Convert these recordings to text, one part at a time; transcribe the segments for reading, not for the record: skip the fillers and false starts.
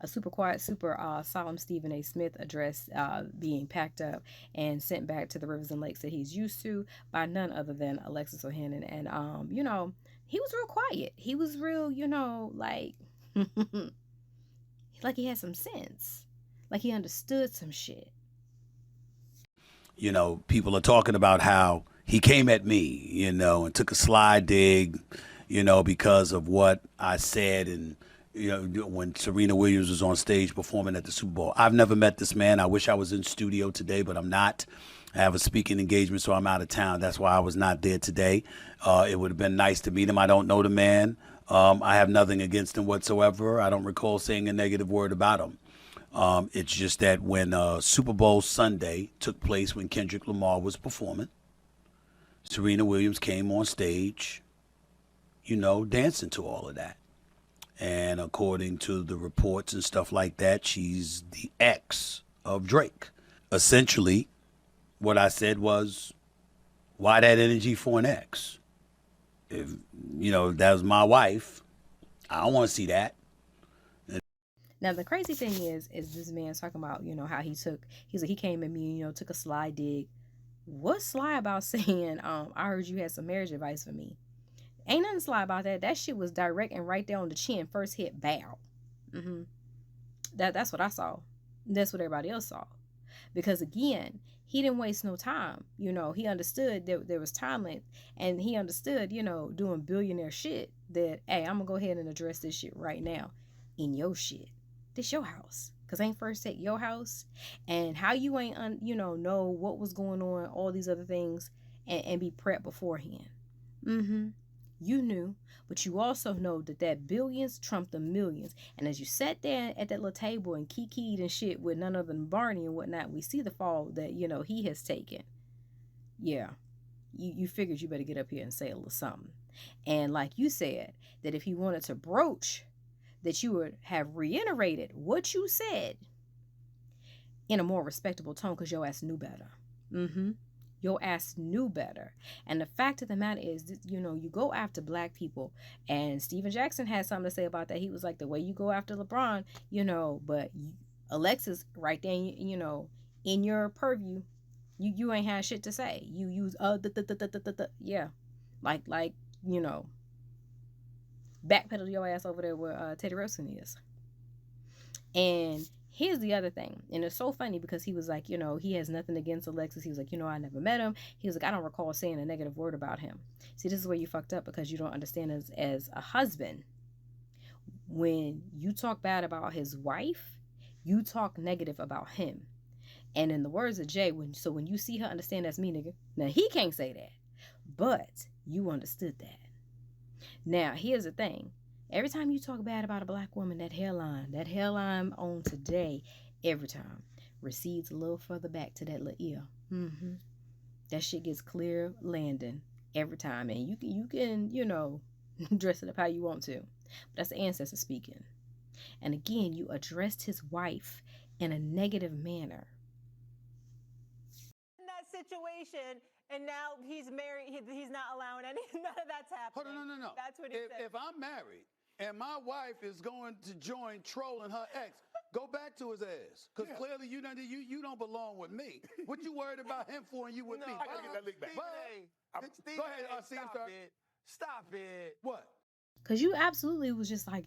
a super quiet, super solemn Stephen A. Smith address being packed up and sent back to the rivers and lakes that he's used to by none other than Alexis O'Hannon. And, he was real quiet. He was real, like he had some sense. Like he understood some shit. People are talking about how he came at me, and took a sly dig, because of what I said and when Serena Williams was on stage performing at the Super Bowl. I've never met this man. I wish I was in studio today, but I'm not. I have a speaking engagement, so I'm out of town. That's why I was not there today. It would have been nice to meet him. I don't know the man. I have nothing against him whatsoever. I don't recall saying a negative word about him. It's just that when Super Bowl Sunday took place, when Kendrick Lamar was performing, Serena Williams came on stage, dancing to all of that. And according to the reports and stuff like that, she's the ex of Drake. Essentially, what I said was, why that energy for an ex? If, that was my wife, I don't want to see that. Now the crazy thing is this man's talking about, how he's like, he came at me, took a sly dig. What's sly about saying, I heard you had some marriage advice for me? Ain't nothing sly about that. That shit was direct and right there on the chin. First hit, bow. Mm-hmm. That's what I saw. That's what everybody else saw. Because again, he didn't waste no time. He understood that there was time length, and he understood, doing billionaire shit that, hey, I'm gonna go ahead and address this shit right now in your shit. This your house. Cause ain't first take your house, and how you ain't know what was going on, all these other things, and be prepped beforehand. Mm-hmm. You knew, but you also know that billions trumped the millions. And as you sat there at that little table and kikied and shit with none other than Barney and whatnot, we see the fall that, he has taken. Yeah. You figured you better get up here and say a little something. And like you said, that if he wanted to broach, that you would have reiterated what you said in a more respectable tone, because your ass knew better. Mm-hmm. Your ass knew better. And the fact of the matter is, you go after black people. And Steven Jackson had something to say about that. He was like, the way you go after LeBron, but Alexis, right there, in your purview, you ain't had shit to say. You use, yeah. Like, backpedal your ass over there where Teddy Rosen is. And here's the other thing, and it's so funny because he was like, he has nothing against Alexis. He was like, I never met him. He was like, I don't recall saying a negative word about him. See, this is where you fucked up, because you don't understand as a husband. When you talk bad about his wife, you talk negative about him. And in the words of Jay, when you see her, understand that's me, nigga. Now he can't say that, but you understood that. Now here's the thing. Every time you talk bad about a black woman, that hairline on today, every time recedes a little further back to that little ear. Mm-hmm. That shit gets clear landing every time, and you can dress it up how you want to, but that's the ancestor speaking. And again, you addressed his wife in a negative manner. In that situation, and now he's married. He's not allowing any. None of that's happening. Hold on, no. That's what he said. If I'm married and my wife is going to join trolling her ex, go back to his ass. Because clearly you don't belong with me. What you worried about him for and you with me? I gotta get that lick back. Go ahead, Stop it. What? Because you absolutely was just like,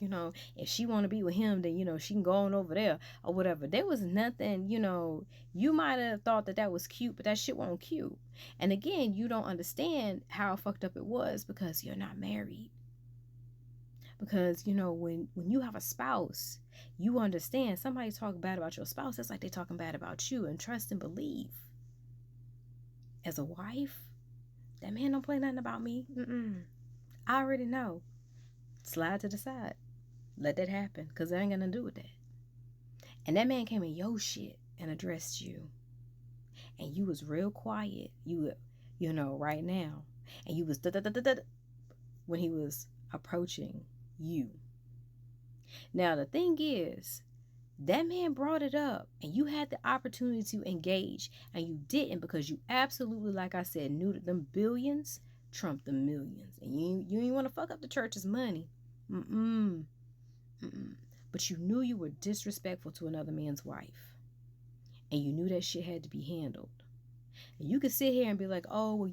if she want to be with him, then, she can go on over there or whatever. There was nothing, you might have thought that was cute, but that shit wasn't cute. And again, you don't understand how fucked up it was because you're not married. Because, when you have a spouse, you understand somebody talk bad about your spouse, it's like they talking bad about you. And trust and believe. As a wife, that man don't play nothing about me. I already know. Slide to the side. Let that happen, because I ain't got nothing to do with that. And that man came in your shit and addressed you. And you was real quiet. You right now. And you was when he was approaching you. Now, the thing is, that man brought it up, and you had the opportunity to engage, and you didn't, because you absolutely, like I said, knew that them billions trumped the millions, and you ain't want to fuck up the church's money. but you knew you were disrespectful to another man's wife, and you knew that shit had to be handled. And you could sit here and be like, oh, well,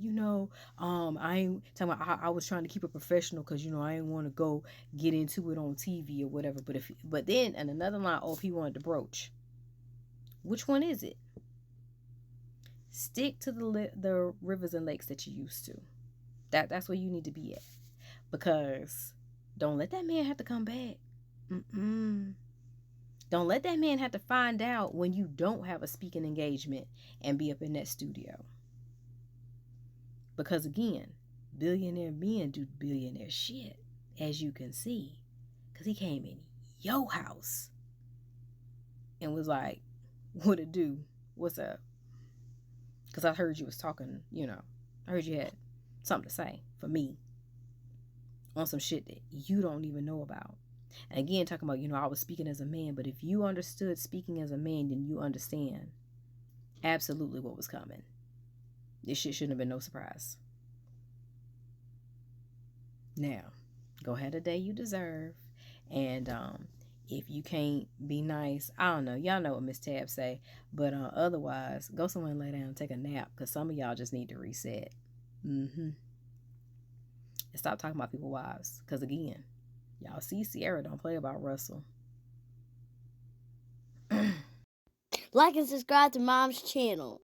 I ain't talking about, I was trying to keep it professional because, I didn't want to go get into it on TV or whatever. But then, and another line, oh, if he wanted to broach. Which one is it? Stick to the rivers and lakes that you used to. That's where you need to be at. Because don't let that man have to come back. Don't let that man have to find out when you don't have a speaking engagement and be up in that studio. Because again, billionaire men do billionaire shit, as you can see. Because he came in your house and was like, what it do? What's up? Because I heard you was talking, I heard you had something to say for me on some shit that you don't even know about. And again, talking about, I was speaking as a man, but if you understood speaking as a man, then you understand absolutely what was coming. This shit shouldn't have been no surprise. Now, go have the day you deserve. And if you can't be nice, I don't know. Y'all know what Miss Tab say. But otherwise, go somewhere and lay down and take a nap. Because some of y'all just need to reset. And stop talking about people's wives. Because again, y'all see Sierra don't play about Russell. Like and subscribe to Mom's channel.